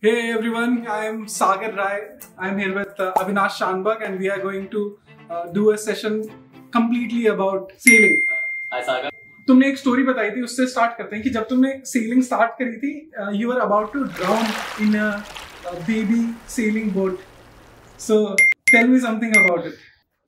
Hey everyone, I am Sagar Rai. I am here with Avinash Shanbhag and we are going to do a session completely about sailing. Hi Sagar. तुमने एक story बताई थी, उससे start करते हैं कि जब तुमने सेलिंग स्टार्ट करी थी, you were about to drown in a baby sailing boat. So tell me something about it.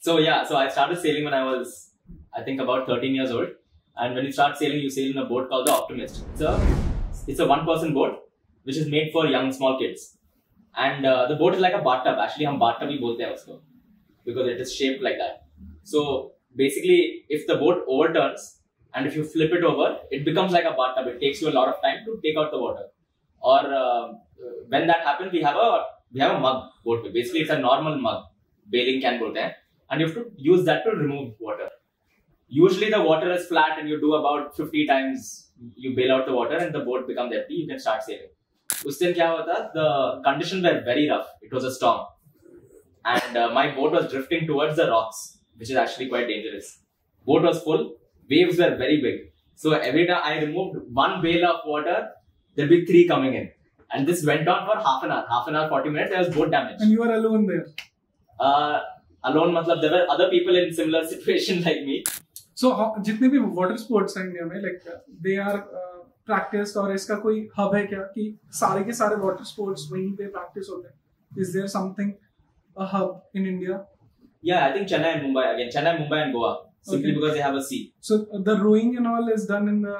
So I started sailing when I was, I think, about 13 years old. And when you start sailing, you sail in a boat called the Optimist. It's a one-person boat which is made for young, small kids. And the boat is like a bathtub. Actually, हम bathtub ही बोलते हैं उसको, because it is shaped like that. So basically, if the boat overturns and if you flip it over, it becomes like a bathtub. It takes you a lot of time to take out the water. Or when that happens, we have a mug boat. Basically, it's a normal mug, bailing can बोलते हैं, and you have to use that to remove water. Usually the water is flat and you do about 50 times, you bail out the water and the boat becomes empty, you can start sailing. उस दिन क्या हुआ था? The conditions were very rough. It was a storm. And my boat was drifting towards the rocks, which is actually quite dangerous. Boat was full, waves were very big. So every time I removed one bail of water, there'll be 3 coming in. And this went on for half an hour, 40 minutes, there was boat damage. And you were alone there? Alone, matlab, there were other people in similar situation like me. So जितने भी water sports हैं India में, like they are practiced, और इसका कोई hub है क्या कि सारे के सारे water sports वहीं पे practice होते हैं? Is there something, a hub in India? Yeah, I think Chennai and Mumbai again. Chennai, Mumbai and Goa. Simply because they have a sea. So the rowing and all is done in the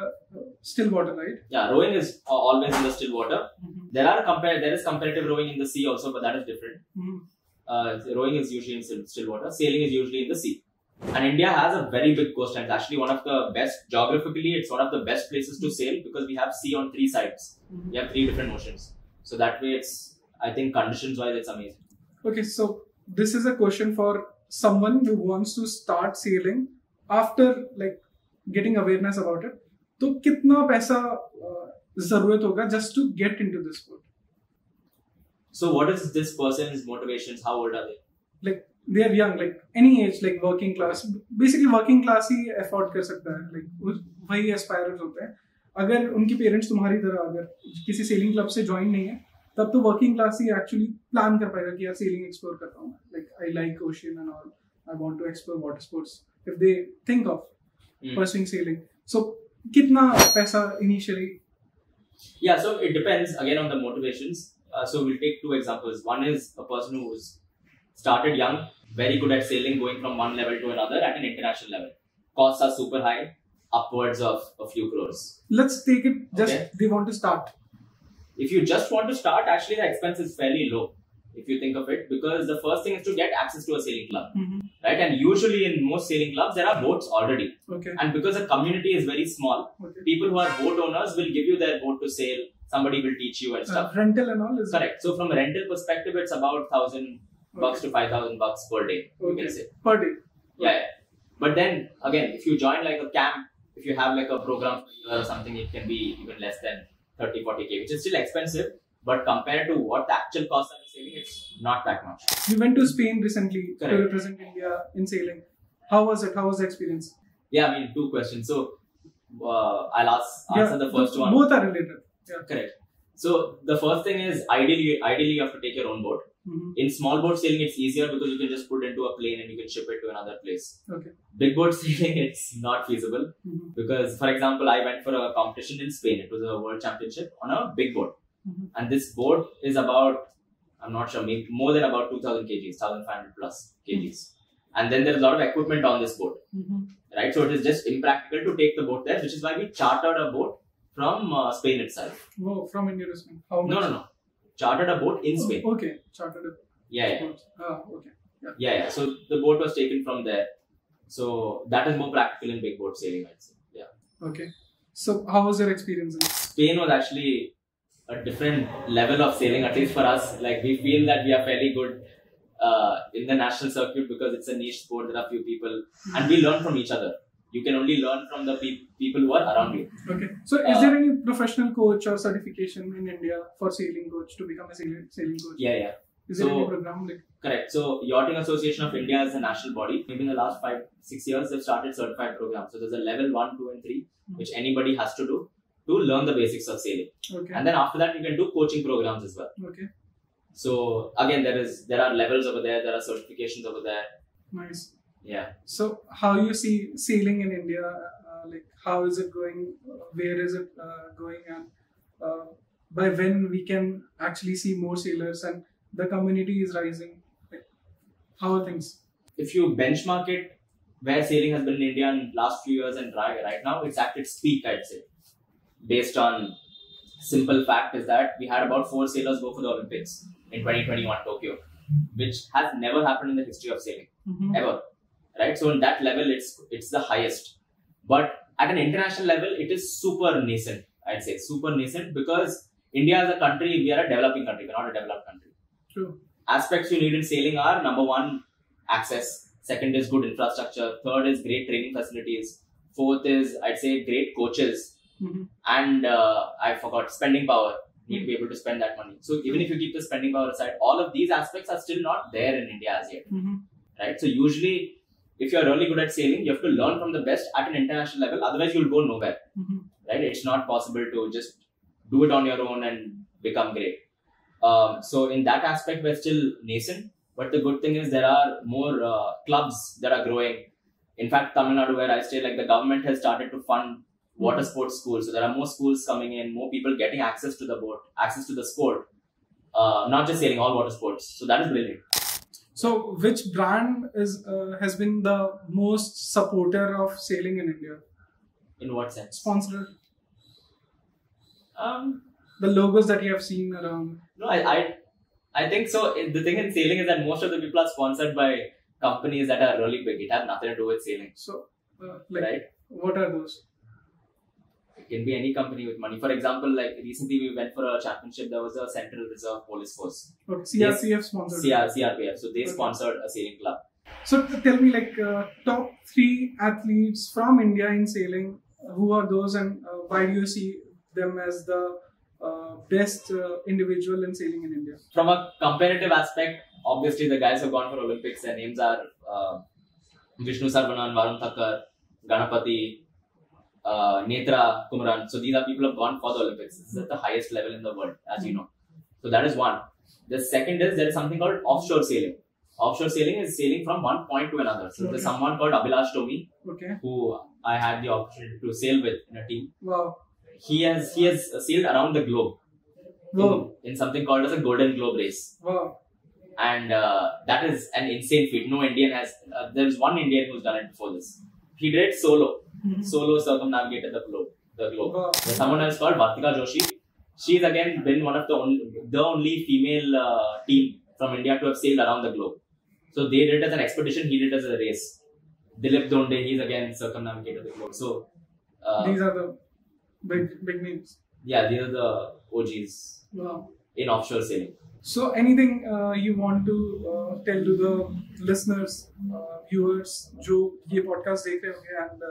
still water, right? Yeah, rowing is always in the still water. There is competitive rowing in the sea also, but that is different. Rowing is usually in still water. Sailing is usually in the sea. And India has a very big coastline. It's actually one of the best, geographically, it's one of the best places to sail because we have sea on 3 sides. We have 3 different oceans. So that way it's, I think conditions wise, it's amazing. Okay, so this is a question for someone who wants to start sailing after like getting awareness about it. तो कितना पैसा जरूरत होगा just to get into this sport? So what is this person's motivations? How old are they? Like they are young, like any age, like working class. Basically working class he afford कर सकता है, like वही aspirants होते हैं. अगर उनके parents तुम्हारी तरह अगर किसी sailing club से join नहीं है, तब तो working class ही actually plan कर पाएगा कि यार sailing explore करता हूँ. Like I like ocean and all. I want to explore water sports. If they think of pursuing sailing, so कितना पैसा initially? Yeah, so it depends again on the motivations. So we'll take 2 examples. One is a person who's started young, very good at sailing, going from one level to another at an international level. Costs are super high, upwards of a few crores. Let's take it just they want to start. If you just want to start, actually the expense is fairly low if you think of it, because the first thing is to get access to a sailing club, right? And usually in most sailing clubs there are boats already. And because the community is very small, people who are boat owners will give you their boat to sail. Somebody will teach you and stuff. Rental and all is correct. So from a rental perspective, it's about $1,000 to $5,000 per day. You can say per day. Yeah. But then again, if you join like a camp, if you have like a program or something, it can be even less than 30-40K, which is still expensive. But compared to what the actual costs are in sailing, it's not that much. You went to Spain recently to represent India in sailing. How was it? How was the experience? Yeah, I mean, 2 questions. So I'll answer the first one. Both are related. Yeah. Correct. So the first thing is ideally you have to take your own boat. In small boat sailing, it's easier because you can just put it into a plane and you can ship it to another place. Big boat sailing, it's not feasible because, for example, I went for a competition in Spain. It was a world championship on a big boat. And this boat is about, I'm not sure, maybe more than about 2,000 kgs, 1,500 plus kgs. And then there's a lot of equipment on this boat, right? So it is just impractical to take the boat there, which is why we chartered a boat from Spain itself. Oh, from India to Spain. How much? No. Chartered a boat in Spain. Okay, chartered a boat. Yeah. Okay. Yeah. So the boat was taken from there. So that is more practical in big boat sailing, I'd say. Yeah. Okay. So how was your experience? Spain was actually a different level of sailing, at least for us. Like we feel that we are fairly good in the national circuit because it's a niche sport. There are few people, and we learn from each other. You can only learn from the people who are around you. Okay. So is there any professional coach or certification in India for sailing coach to become a sailing coach? Yeah. Is there any program like? Correct. So Yachting Association of India is a national body. Maybe in the last 5-6 years, they've started certified programs. So there's a level 1, 2 and 3, which anybody has to do to learn the basics of sailing. Okay. And then after that, you can do coaching programs as well. Okay. So again, there are levels over there. There are certifications over there. Nice. Yeah. So how you see sailing in India? Like how is it going? Where is it going? And by when we can actually see more sailors and the community is rising? Like, how are things? If you benchmark it, where sailing has been in India in last few years and right now, it's at its peak, I'd say. Based on simple fact is that we had about 4 sailors go for the Olympics in 2021 Tokyo, which has never happened in the history of sailing, ever. Right? So in that level, it's the highest. But at an international level, it is super nascent, I'd say. Super nascent because India as a country, we are a developing country. We're not a developed country. True. Aspects you need in sailing are, number 1, access. Second is good infrastructure. Third is great training facilities. Fourth is, I'd say, great coaches. And I forgot, spending power. You need to be able to spend that money. So even if you keep the spending power aside, all of these aspects are still not there in India as yet. Right? So usually, if you're really good at sailing, you have to learn from the best at an international level. Otherwise, you'll go nowhere. Right? It's not possible to just do it on your own and become great. So in that aspect, we're still nascent. But the good thing is there are more clubs that are growing. In fact, Tamil Nadu, where I stay, like the government has started to fund water sports schools. So there are more schools coming in, more people getting access to the boat, access to the sport. Not just sailing, all water sports. So that is brilliant. So which brand has been the most supporter of sailing in India? In what sense? Sponsored. The logos that you have seen around. No, I think so. The thing in sailing is that most of the people are sponsored by companies that are really big. It has nothing to do with sailing. So, like, right? What are those? It can be any company with money. For example, like recently we went for a championship. There was a Central Reserve Police Force. Okay, CRPF sponsored. CRPF. So they sponsored a sailing club. So tell me, like, top 3 athletes from India in sailing. Who are those, and why do you see them as the best individual in sailing in India? From a comparative aspect, obviously the guys who have gone for Olympics, their names are Vishnu Sarvanan, Varun Thakkar, Ganapati, Netra Kumaran. So these are people who have gone for the Olympics. This is at the highest level in the world, as you know. So that is one. The second is there is something called offshore sailing. Offshore sailing is sailing from one point to another. So there's someone called Avinash Shanbhag, who I had the opportunity to sail with in a team. Wow. He has sailed around the globe in something called as a Golden Globe race. Wow. And that is an insane feat. No Indian has. There's one Indian who's done it before this. He did it solo. Solo circumnavigated the globe. Wow. There's someone else called Vartika Joshi. She's again been one of the only female team from India to have sailed around the globe. So they did it as an expedition. He did it as a race. Dilip Donde, he's again circumnavigated the globe. So these are the big names. Yeah, these are the OGs in offshore sailing. So anything you want to tell to the listeners, viewers जो ये podcast देख रहे होंगे and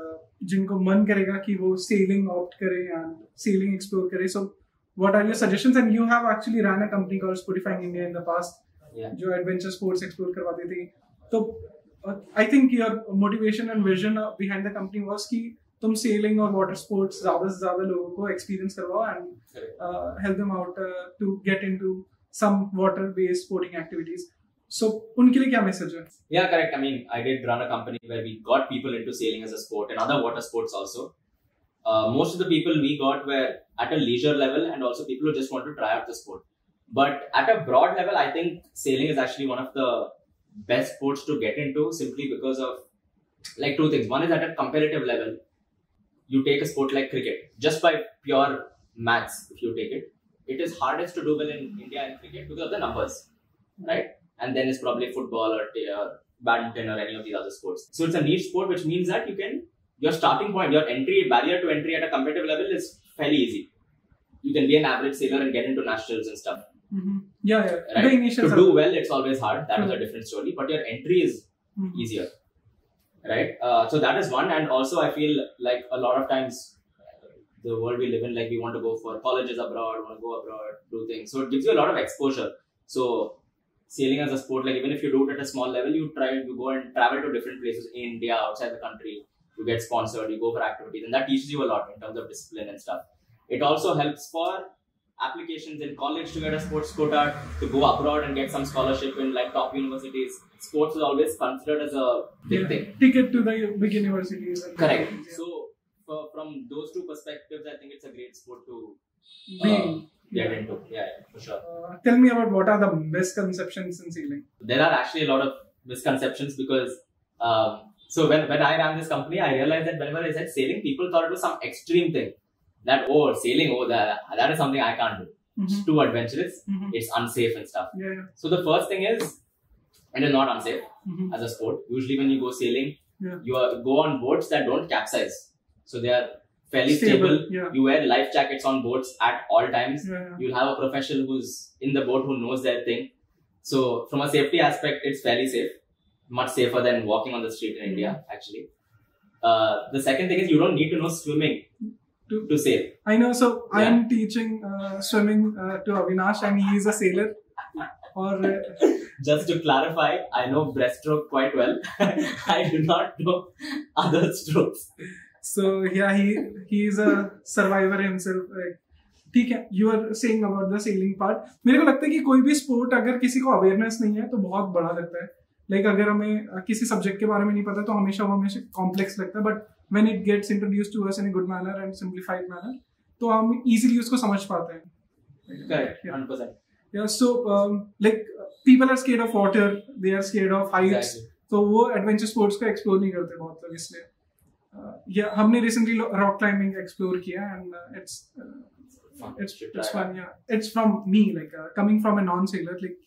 जिनको मन करेगा कि वो sailing opt करें and sailing explore करें, so what are your suggestions? And you have actually ran a company called Sportifying India in the past, जो adventure sports explore करवाती थी. तो I think your motivation and vision behind the company was कि तुम sailing और water sports ज़्यादा से ज़्यादा लोगों को experience करवाओ and help them out to get into some water-based sporting activities. So, उनके लिए क्या message है? Yeah, correct. I mean, I did run a company where we got people into sailing as a sport and other water sports also. Most of the people we got were at a leisure level and also people who just want to try out the sport. But at a broad level, I think sailing is actually one of the best sports to get into simply because of like 2 things. One is at a competitive level, you take a sport like cricket, just by pure maths, if you take it. It is hardest to do well in India in cricket because of the numbers, right? And then it's probably football or badminton or any of these other sports. So it's a niche sport, which means that your starting point, your barrier to entry at a competitive level is fairly easy. You can be an average sailor and get into nationals and stuff. Yeah. Right? To do well, it's always hard. That is a different story. But your entry is easier, right? So that is one. And also I feel like a lot of times, the world we live in, like we want to go for colleges abroad, want to go abroad, do things. So it gives you a lot of exposure. So sailing as a sport, like even if you do it at a small level, you go and travel to different places in India, outside the country, you get sponsored, you go for activities, and that teaches you a lot in terms of discipline and stuff. It also helps for applications in college to get a sports quota, to go abroad and get some scholarship in like top universities. Sports is always considered as a big thing. Ticket to the big universities. And Correct. Yeah. So from those two perspectives, I think it's a great sport to get into. Yeah, for sure. Tell me about what are the misconceptions in sailing. There are actually a lot of misconceptions because so when I ran this company, I realized that whenever I said sailing, people thought it was some extreme thing. That sailing, that is something I can't do. It's too adventurous. It's unsafe and stuff. Yeah. So the first thing is, it is not unsafe as a sport. Usually when you go sailing, you go on boats that don't capsize. So they are fairly stable. You wear life jackets on boats at all times. You'll have a professional who's in the boat who knows their thing. So from a safety aspect, it's fairly safe. Much safer than walking on the street in India, actually. The second thing is, you don't need to know swimming to sail. I know. So I am teaching swimming to Avinash, and he is a sailor. Just to clarify, I know breaststroke quite well. I do not know other strokes. So yeah, he is a survivor himself. ठीक है, you are saying about the sailing part. मेरे को लगता है कि कोई भी sport अगर किसी को awareness नहीं है तो बहुत बड़ा लगता है. Like अगर हमें किसी subject के बारे में नहीं पता तो हमेशा complex लगता है. But when it gets introduced to us in a good manner and simplified manner, तो हम easily उसको समझ पाते हैं. Correct, 100%. Yeah, so like people are scared of water, they are scared of heights. Exactly. तो वो adventure sports को explore नहीं करते बहुत लोग इसलिए. Yeah, हमने recently rock climbing explore किया and it's fun. Yeah, it's from me like coming from a non-sailor, like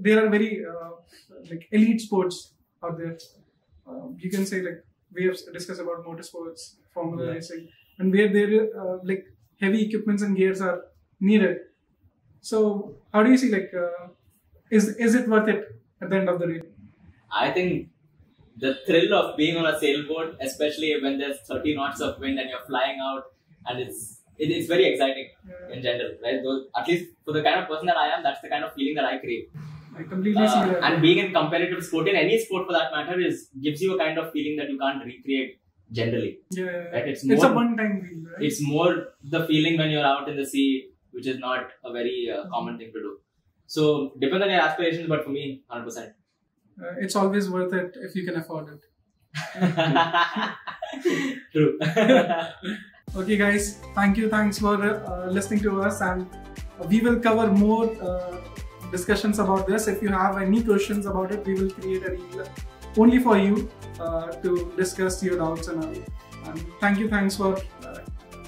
there are very like elite sports out there. You can say like we have discussed about motorsports, Formula racing, and where there like heavy equipments and gears are needed. So how do you see like is it worth it at the end of the day? I think the thrill of being on a sailboat, especially when there's 30 knots of wind and you're flying out, and it's very exciting in general, right? At least for the kind of person that I am, that's the kind of feeling that I crave. I completely see that. And being in competitive sport, in any sport for that matter, gives you a kind of feeling that you can't recreate generally. Yeah. Right? It's a one-time feeling, right? It's more the feeling when you're out in the sea, which is not a very common thing to do. So depends on your aspirations, but for me, 100%. It's always worth it if you can afford it. True. Okay, guys. Thanks for listening to us, and we will cover more discussions about this. If you have any questions about it, we will create a reel only for you to discuss your doubts and all. And thanks for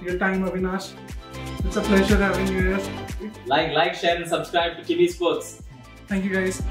your time, Avinash. It's a pleasure having you here. Like, share, and subscribe to KIBI Sports. Thank you, guys.